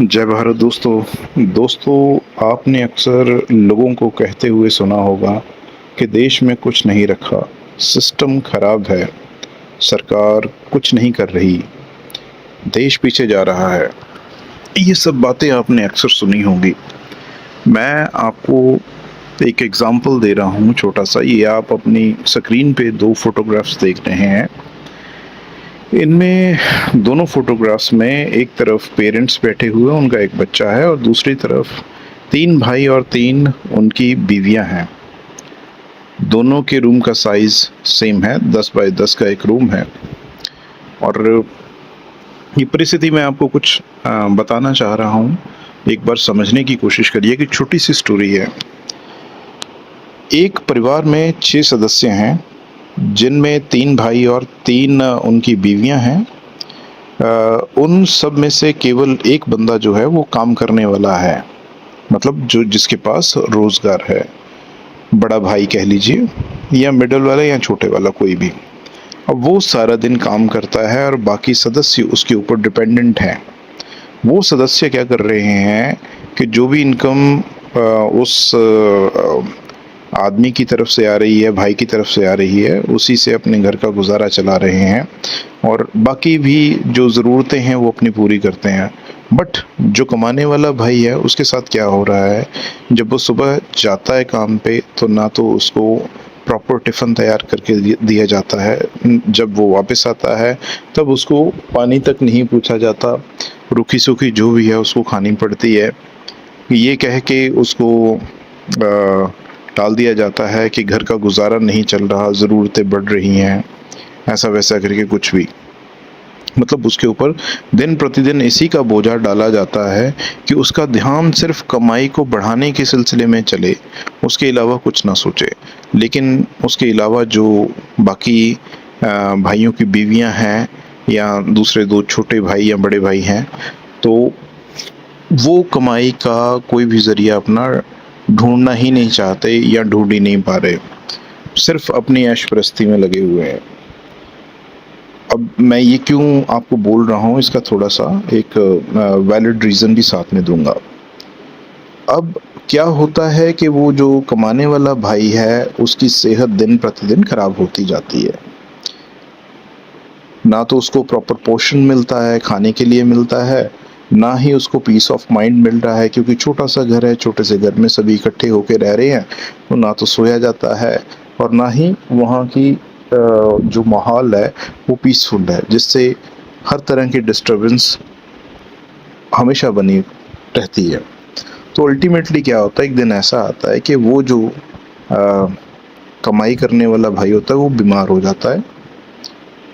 जय भारत दोस्तों। आपने अक्सर लोगों को कहते हुए सुना होगा कि देश में कुछ नहीं रखा, सिस्टम खराब है, सरकार कुछ नहीं कर रही, देश पीछे जा रहा है। ये सब बातें आपने अक्सर सुनी होंगी। मैं आपको एक एग्जांपल दे रहा हूँ छोटा सा। ये आप अपनी स्क्रीन पे दो फोटोग्राफ्स देख रहे हैं। इनमें दोनों फोटोग्राफ्स में एक तरफ पेरेंट्स बैठे हुए, उनका एक बच्चा है, और दूसरी तरफ तीन भाई और तीन उनकी बीवियां हैं। दोनों के रूम का साइज सेम है, 10 बाय 10 का एक रूम है। और ये परिस्थिति मैं आपको कुछ बताना चाह रहा हूँ। एक बार समझने की कोशिश करिए कि छोटी सी स्टोरी है। एक परिवार में 6 सदस्य हैं, जिनमें तीन भाई और तीन उनकी बीवियां हैं। उन सब में से केवल एक बंदा जो है वो काम करने वाला है, मतलब जो जिसके पास रोजगार है। बड़ा भाई कह लीजिए, या मिडिल वाला, या छोटे वाला, कोई भी। अब वो सारा दिन काम करता है और बाकी सदस्य उसके ऊपर डिपेंडेंट हैं। वो सदस्य क्या कर रहे हैं कि जो भी इनकम उस आदमी की तरफ से आ रही है, भाई की तरफ से आ रही है, उसी से अपने घर का गुजारा चला रहे हैं, और बाकी भी जो ज़रूरतें हैं वो अपनी पूरी करते हैं। बट जो कमाने वाला भाई है, उसके साथ क्या हो रहा है, जब वो सुबह जाता है काम पे तो ना तो उसको प्रॉपर टिफ़िन तैयार करके दिया जाता है, जब वो वापस आता है तब उसको पानी तक नहीं पूछा जाता, रूखी सूखी जो भी है उसको खानी पड़ती है। ये कह के उसको टाल दिया जाता है कि घर का गुजारा नहीं चल रहा, ज़रूरतें बढ़ रही हैं, ऐसा वैसा करके कुछ भी। मतलब उसके ऊपर दिन प्रतिदिन इसी का बोझा डाला जाता है कि उसका ध्यान सिर्फ कमाई को बढ़ाने के सिलसिले में चले, उसके अलावा कुछ ना सोचे। लेकिन उसके अलावा जो बाकी भाइयों की बीवियां हैं, या दूसरे दो छोटे भाई या बड़े भाई हैं, तो वो कमाई का कोई भी ज़रिया अपना ढूंढना ही नहीं चाहते, या ढूंढ ही नहीं पा रहे, सिर्फ अपनी ऐशप्रस्ती में लगे हुए हैं। अब मैं ये क्यों आपको बोल रहा हूँ, इसका थोड़ा सा एक वैलिड रीज़न भी साथ में दूंगा। अब क्या होता है कि वो जो कमाने वाला भाई है, उसकी सेहत दिन प्रतिदिन खराब होती जाती है। ना तो उसको प्रॉपर पोषण मिलता है, खाने के लिए मिलता है, ना ही उसको पीस ऑफ माइंड मिल रहा है, क्योंकि छोटा सा घर है, छोटे से घर में सभी इकट्ठे होकर रह रहे हैं, तो ना तो सोया जाता है, और ना ही वहाँ की जो माहौल है वो पीसफुल है, जिससे हर तरह की डिस्टरबेंस हमेशा बनी रहती है। तो अल्टीमेटली क्या होता है, एक दिन ऐसा आता है कि वो जो कमाई करने वाला भाई होता है वो बीमार हो जाता है,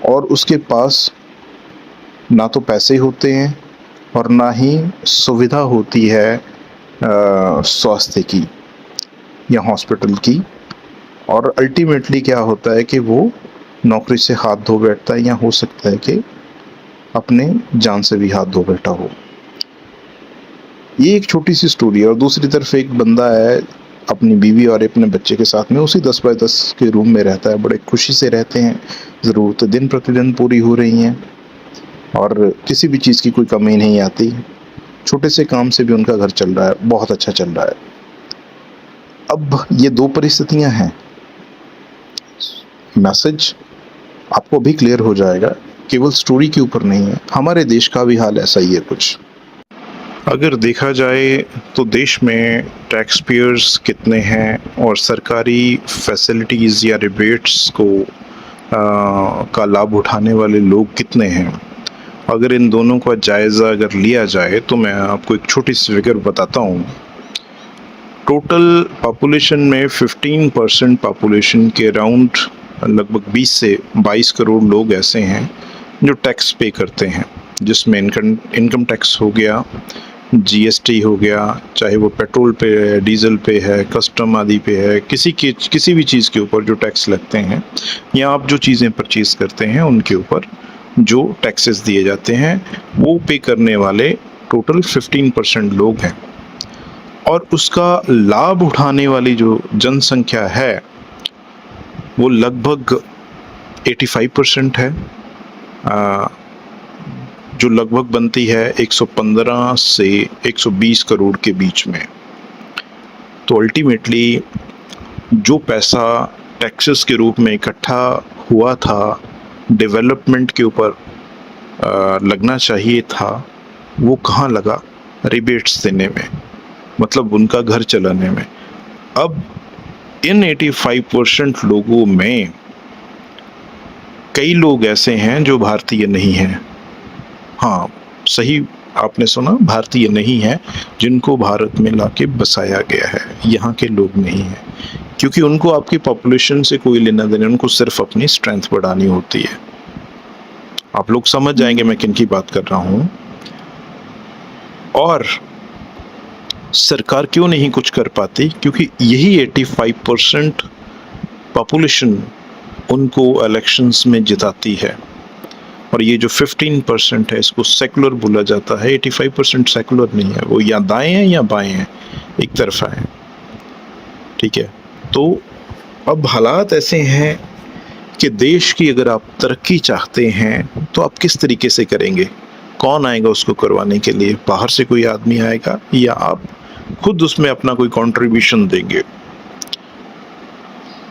और उसके पास ना तो पैसे होते हैं और ना ही सुविधा होती है स्वास्थ्य की या हॉस्पिटल की। और अल्टीमेटली क्या होता है कि वो नौकरी से हाथ धो बैठता है, या हो सकता है कि अपने जान से भी हाथ धो बैठा हो। ये एक छोटी सी स्टोरी है। और दूसरी तरफ एक बंदा है, अपनी बीवी और अपने बच्चे के साथ में उसी 10 बाय 10 के रूम में रहता है, बड़े खुशी से रहते हैं, ज़रूरतें दिन प्रतिदिन पूरी हो रही हैं और किसी भी चीज़ की कोई कमी नहीं आती। छोटे से काम से भी उनका घर चल रहा है, बहुत अच्छा चल रहा है। अब ये दो परिस्थितियां हैं। मैसेज आपको भी क्लियर हो जाएगा, केवल स्टोरी के ऊपर नहीं है, हमारे देश का भी हाल ऐसा ही है कुछ। अगर देखा जाए तो देश में टैक्स पेयर्स कितने हैं और सरकारी फैसिलिटीज़ या रिबेट्स को का लाभ उठाने वाले लोग कितने हैं, अगर इन दोनों का जायज़ा अगर लिया जाए तो मैं आपको एक छोटी सी फिगर बताता हूँ। टोटल पॉपुलेशन में 15% पॉपुलेशन के अराउंड लगभग 20 से 22 करोड़ लोग ऐसे हैं जो टैक्स पे करते हैं, जिसमें इनकम टैक्स हो गया, जीएसटी हो गया, चाहे वो पेट्रोल पे है, डीजल पे है, कस्टम आदि पे है, किसी भी चीज़ के ऊपर जो टैक्स लगते हैं, या आप जो चीज़ें परचेज करते हैं उनके ऊपर जो टैक्सेस दिए जाते हैं, वो पे करने वाले टोटल 15% लोग हैं। और उसका लाभ उठाने वाली जो जनसंख्या है वो लगभग 85% है, जो लगभग बनती है 115 से 120 करोड़ के बीच में। तो अल्टीमेटली जो पैसा टैक्सेस के रूप में इकट्ठा हुआ था, डेवलपमेंट के ऊपर लगना चाहिए था, वो कहाँ लगा? रिबेट्स देने में, मतलब उनका घर चलाने में। अब इन 85% लोगों में कई लोग ऐसे हैं जो भारतीय नहीं हैं। हाँ, सही आपने सुना, भारतीय नहीं है, जिनको भारत में लाके बसाया गया है, यहाँ के लोग नहीं हैं, क्योंकि उनको आपकी पॉपुलेशन से कोई लेना देना, उनको सिर्फ अपनी स्ट्रेंथ बढ़ानी होती है। आप लोग समझ जाएंगे मैं किन की बात कर रहा हूँ। और सरकार क्यों नहीं कुछ कर पाती? क्योंकि यही 85% पॉपुलेशन उनको इलेक्शंस में जिताती है। और ये जो 15% है, इसको सेकुलर बोला जाता है। 85% सेकुलर नहीं है, वो या दाएं हैं या बाएं हैं, एक तरफा है। ठीक है, तो अब हालात ऐसे हैं कि देश की अगर आप तरक्की चाहते हैं तो आप किस तरीके से करेंगे? कौन आएगा उसको करवाने के लिए? बाहर से कोई आदमी आएगा या आप खुद उसमें अपना कोई कंट्रीब्यूशन देंगे?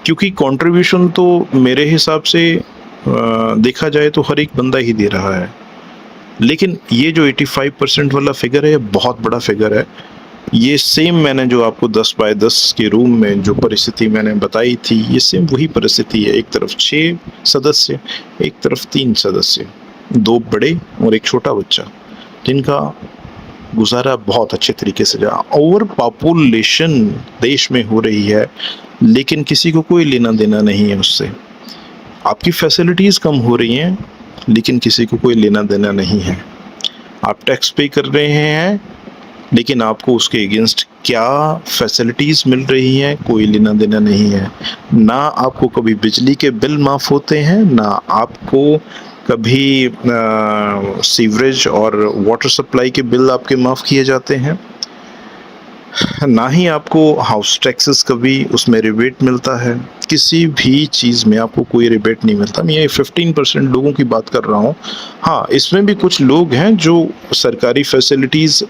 क्योंकि कंट्रीब्यूशन तो मेरे हिसाब से देखा जाए तो हर एक बंदा ही दे रहा है, लेकिन ये जो 85% वाला फिगर है, ये बहुत बड़ा फिगर है। ये सेम मैंने जो आपको 10 बाय 10 के रूम में जो परिस्थिति मैंने बताई थी, ये सेम वही परिस्थिति है। एक तरफ 6 सदस्य, एक तरफ 3 सदस्य, 2 बड़े और एक छोटा बच्चा, जिनका गुजारा बहुत अच्छे तरीके से जा। ओवर पॉपुलेशन देश में हो रही है, लेकिन किसी को कोई लेना देना नहीं है उससे। आपकी फैसिलिटीज़ कम हो रही हैं, लेकिन किसी को कोई लेना देना नहीं है। आप टैक्स पे कर रहे हैं, लेकिन आपको उसके अगेंस्ट क्या फैसिलिटीज़ मिल रही हैं, कोई लेना देना नहीं है। ना आपको कभी बिजली के बिल माफ़ होते हैं, ना आपको कभी सीवरेज और वाटर सप्लाई के बिल आपके माफ़ किए जाते हैं, ना ही आपको हाउस टैक्सेस कभी उसमें रिबेट मिलता है। किसी भी चीज़ में आपको कोई रिबेट नहीं मिलता। मैं ये 15% लोगों की बात कर रहा हूँ। हाँ, इसमें भी कुछ लोग हैं जो सरकारी फैसिलिटीज़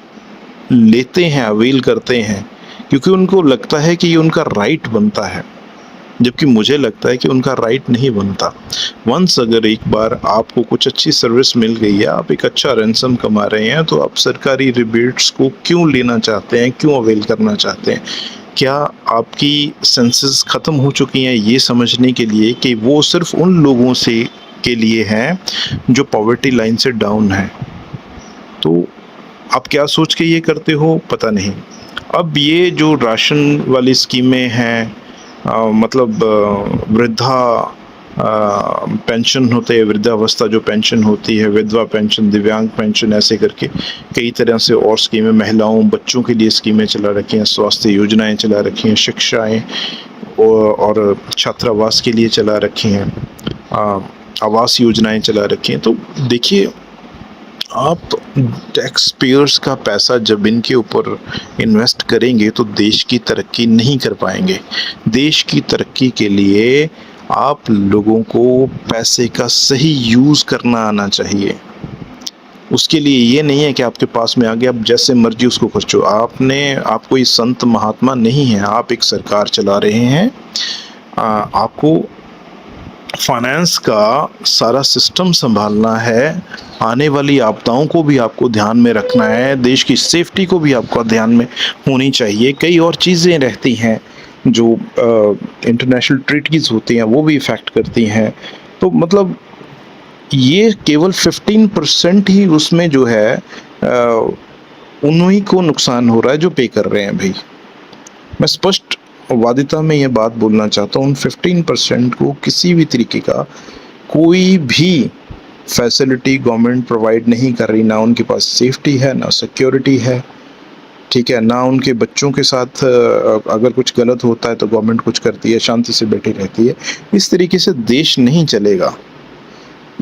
लेते हैं, अवेल करते हैं, क्योंकि उनको लगता है कि ये उनका राइट बनता है, जबकि मुझे लगता है कि उनका राइट नहीं बनता। वंस अगर एक बार आपको कुछ अच्छी सर्विस मिल गई है, आप एक अच्छा रैंसम कमा रहे हैं, तो आप सरकारी रिबेट्स को क्यों लेना चाहते हैं, क्यों अवेल करना चाहते हैं? क्या आपकी सेंसेस ख़त्म हो चुकी हैं ये समझने के लिए कि वो सिर्फ उन लोगों से के लिए हैं जो पॉवर्टी लाइन से डाउन है? तो आप क्या सोच के ये करते हो, पता नहीं। अब ये जो राशन वाली स्कीमें हैं, मतलब वृद्धा पेंशन होते हैं, वृद्धावस्था जो पेंशन होती है, विधवा पेंशन, दिव्यांग पेंशन, ऐसे करके कई तरह से और स्कीमें, महिलाओं बच्चों के लिए स्कीमें चला रखी हैं, स्वास्थ्य योजनाएं चला रखी हैं, शिक्षाएं और छात्रावास के लिए चला रखी हैं, आवास योजनाएं चला रखी हैं। तो देखिए, आप टैक्स पेयर्स का पैसा जब इनके ऊपर इन्वेस्ट करेंगे तो देश की तरक्की नहीं कर पाएंगे। देश की तरक्की के लिए आप लोगों को पैसे का सही यूज़ करना आना चाहिए। उसके लिए ये नहीं है कि आपके पास में आ गया, आप जैसे मर्जी उसको खर्चो। आप कोई संत महात्मा नहीं है, आप एक सरकार चला रहे हैं। आपको फाइनेंस का सारा सिस्टम संभालना है, आने वाली आपदाओं को भी आपको ध्यान में रखना है, देश की सेफ्टी को भी आपका ध्यान में होनी चाहिए। कई और चीज़ें रहती हैं जो इंटरनेशनल ट्रीटीज़ होती हैं, वो भी इफ़ेक्ट करती हैं। तो मतलब ये केवल 15% ही उसमें जो है उन्हीं को नुकसान हो रहा है जो पे कर रहे हैं। भाई, मैं स्पष्ट वादिता में ये बात बोलना चाहता हूँ, उन 15% को किसी भी तरीके का कोई भी फैसिलिटी गवर्नमेंट प्रोवाइड नहीं कर रही। ना उनके पास सेफ्टी है, ना सिक्योरिटी है, ठीक है, ना उनके बच्चों के साथ अगर कुछ गलत होता है तो गवर्नमेंट कुछ करती है, शांति से बैठी रहती है। इस तरीके से देश नहीं चलेगा।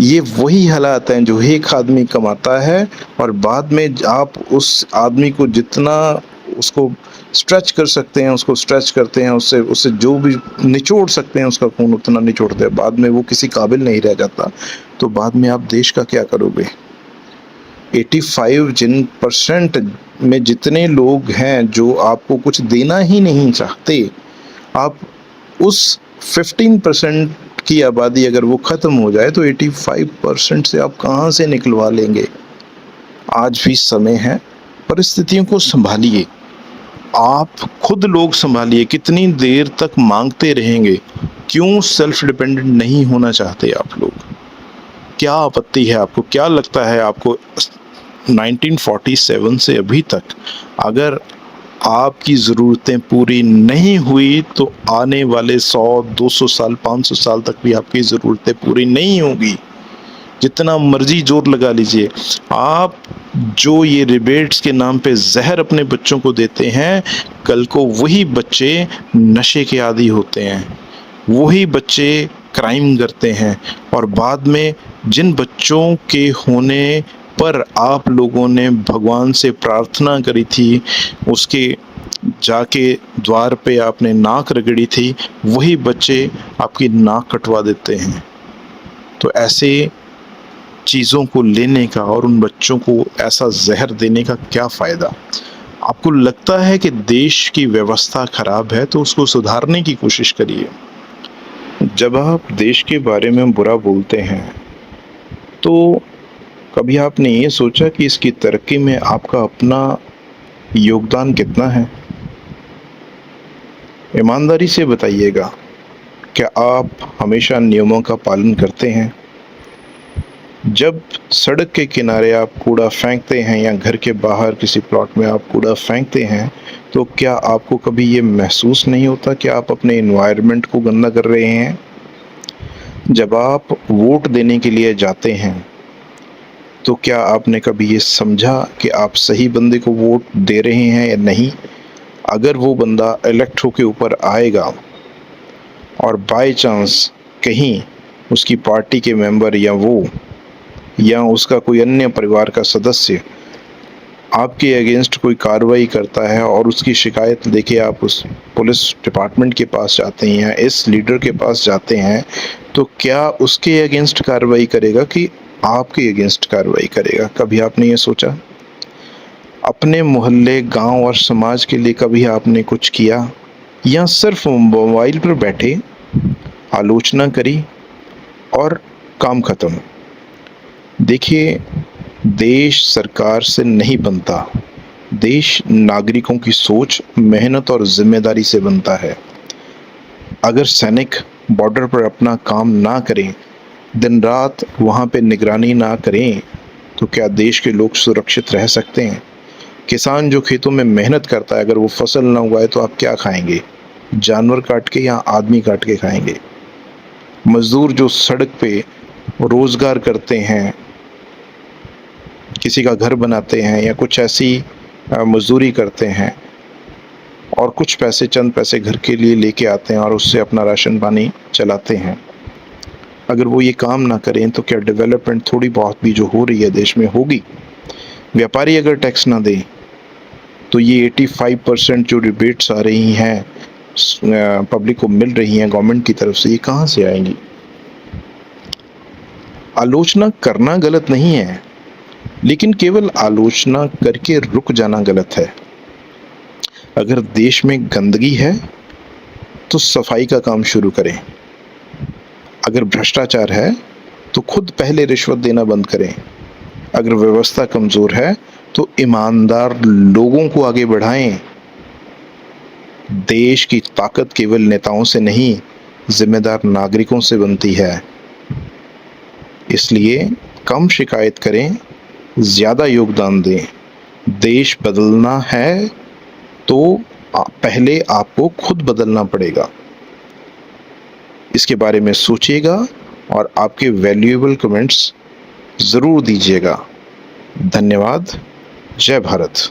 ये वही हालात हैं जो एक आदमी कमाता है और बाद में आप उस आदमी को जितना उसको स्ट्रेच कर सकते हैं उसको स्ट्रेच करते हैं, उससे जो भी निचोड़ सकते हैं उसका खून उतना निचोड़ते हैं। बाद में वो किसी काबिल नहीं रह जाता, तो बाद में आप देश का क्या करोगे? 85 जिन परसेंट में जितने लोग हैं जो आपको कुछ देना ही नहीं चाहते, आप उस 15% की आबादी अगर वो ख़त्म हो जाए तो 85% से आप कहाँ से निकलवा लेंगे। आज भी समय है, परिस्थितियों को संभालिए, आप खुद लोग संभालिए। कितनी देर तक मांगते रहेंगे? क्यों सेल्फ डिपेंडेंट नहीं होना चाहते आप लोग? क्या आपत्ति है आपको? क्या लगता है आपको 1947 से अभी तक अगर आपकी ज़रूरतें पूरी नहीं हुई तो आने वाले 100, 200 साल, 500 साल तक भी आपकी ज़रूरतें पूरी नहीं होगी। जितना मर्जी जोर लगा लीजिए, आप जो ये रिबेट्स के नाम पे जहर अपने बच्चों को देते हैं, कल को वही बच्चे नशे के आदी होते हैं, वही बच्चे क्राइम करते हैं, और बाद में जिन बच्चों के होने पर आप लोगों ने भगवान से प्रार्थना करी थी, उसके जाके द्वार पे आपने नाक रगड़ी थी, वही बच्चे आपकी नाक कटवा देते हैं। तो ऐसे चीज़ों को लेने का और उन बच्चों को ऐसा जहर देने का क्या फ़ायदा? आपको लगता है कि देश की व्यवस्था खराब है तो उसको सुधारने की कोशिश करिए। जब आप देश के बारे में बुरा बोलते हैं तो कभी आपने ये सोचा कि इसकी तरक्की में आपका अपना योगदान कितना है? ईमानदारी से बताइएगा, क्या आप हमेशा नियमों का पालन करते हैं? जब सड़क के किनारे आप कूड़ा फेंकते हैं या घर के बाहर किसी प्लॉट में आप कूड़ा फेंकते हैं, तो क्या आपको कभी ये महसूस नहीं होता कि आप अपने एनवायरनमेंट को गंदा कर रहे हैं? जब आप वोट देने के लिए जाते हैं तो क्या आपने कभी ये समझा कि आप सही बंदे को वोट दे रहे हैं या नहीं? अगर वो बंदा इलेक्ट होके ऊपर आएगा और बाय चांस कहीं उसकी पार्टी के मेंबर या उसका कोई अन्य परिवार का सदस्य आपके अगेंस्ट कोई कार्रवाई करता है और उसकी शिकायत लेके आप उस पुलिस डिपार्टमेंट के पास जाते हैं या इस लीडर के पास जाते हैं, तो क्या उसके अगेंस्ट कार्रवाई करेगा कि आपके अगेंस्ट कार्रवाई करेगा? कभी आपने ये सोचा? अपने मोहल्ले, गांव और समाज के लिए कभी आपने कुछ किया, या सिर्फ मोबाइल पर बैठे आलोचना करी और काम खत्म? देखिए, देश सरकार से नहीं बनता, देश नागरिकों की सोच, मेहनत और जिम्मेदारी से बनता है। अगर सैनिक बॉर्डर पर अपना काम ना करें, दिन रात वहाँ पे निगरानी ना करें, तो क्या देश के लोग सुरक्षित रह सकते हैं? किसान जो खेतों में मेहनत करता है, अगर वो फसल ना उगाए तो आप क्या खाएंगे? जानवर काट के या आदमी काट के खाएंगे? मजदूर जो सड़क पे रोजगार करते हैं, किसी का घर बनाते हैं या कुछ ऐसी मजदूरी करते हैं और कुछ पैसे, चंद पैसे घर के लिए लेके आते हैं और उससे अपना राशन पानी चलाते हैं, अगर वो ये काम ना करें तो क्या डेवलपमेंट थोड़ी बहुत भी जो हो रही है देश में होगी? व्यापारी अगर टैक्स ना दें तो ये 85% जो रिबेट्स आ रही हैं पब्लिक को मिल रही हैं गवर्नमेंट की तरफ से, ये कहाँ से आएंगी? आलोचना करना गलत नहीं है, लेकिन केवल आलोचना करके रुक जाना गलत है। अगर देश में गंदगी है तो सफाई का काम शुरू करें। अगर भ्रष्टाचार है तो खुद पहले रिश्वत देना बंद करें। अगर व्यवस्था कमजोर है तो ईमानदार लोगों को आगे बढ़ाएं। देश की ताकत केवल नेताओं से नहीं, जिम्मेदार नागरिकों से बनती है। इसलिए कम शिकायत करें, ज्यादा योगदान दें। देश बदलना है तो पहले आपको खुद बदलना पड़ेगा। इसके बारे में सोचिएगा और आपके वैल्यूएबल कमेंट्स ज़रूर दीजिएगा। धन्यवाद। जय भारत।